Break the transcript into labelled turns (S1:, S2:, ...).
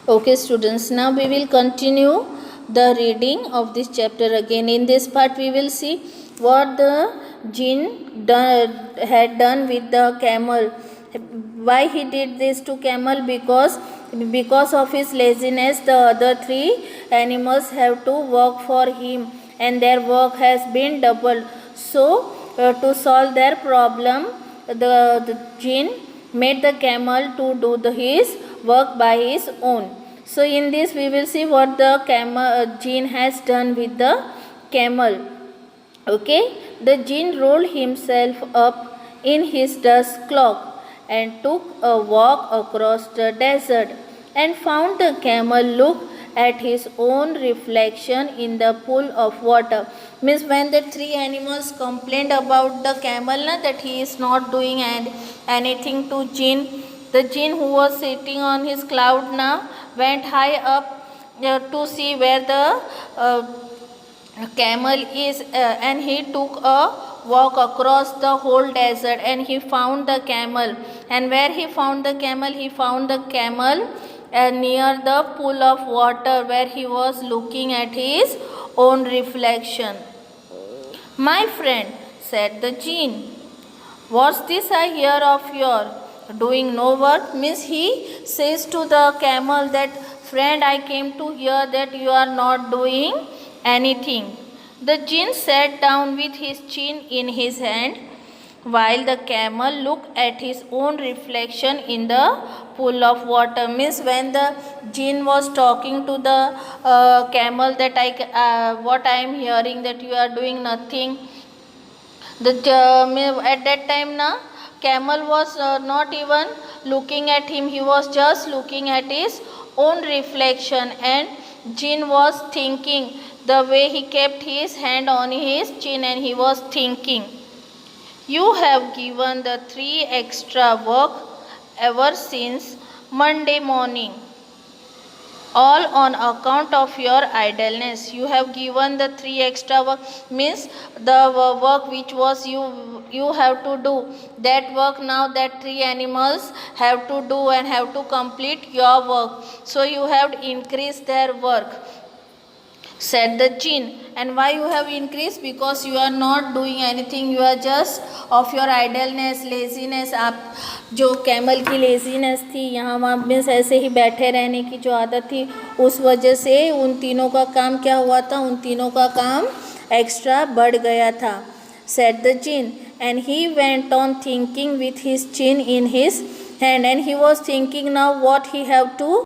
S1: Okay, students, now we will continue the reading of this chapter again. In this part, we will see what the jinn had done with the camel. Why he did this to camel? Because of his laziness, the other three animals have to work for him, and their work has been doubled. So, to solve their problem, the jinn made the camel to do his work by his own. So in this we will see what the jinn has done with the camel. Okay, the jinn rolled himself up in his dust cloak and took a walk across the desert and found the camel look at his own reflection in the pool of water. Means when the three animals complained about the camel that he is not doing anything to jinn, the jinn who was sitting on his cloud now went high up to see where the camel is, and he took a walk across the whole desert and he found the camel. And where he found the camel? He found the camel near the pool of water where he was looking at his own reflection. "My friend," said the jinn, "what's this I hear of your doing no work?" Means he says to the camel that, "Friend, I came to hear that you are not doing anything." The jinn sat down with his chin in his hand while the camel looked at his own reflection in the pool of water. Means when the jinn was talking to the camel that what I am hearing that you are doing nothing. At that time now camel was not even looking at him, he was just looking at his own reflection, and jinn was thinking the way he kept his hand on his chin and he was thinking, "You have given the three extra work ever since Monday morning, all on account of your idleness." You have given the three extra work, means the work which was you have to do, that work now that three animals have to do and have to complete your work, so you have increased their work, said the jinn. And why you have increased? Because you are not doing anything, you are just of your idleness, laziness. आप जो camel की laziness थी, यहाँ वहाँ means ऐसे ही बैठे रहने की जो आदत थी, उस वजह से उन तीनों का काम क्या हुआ था? उन तीनों का काम एक्स्ट्रा बढ़ गया था, said the jinn. And he went on thinking with his chin in his hand, and he was thinking now what he have to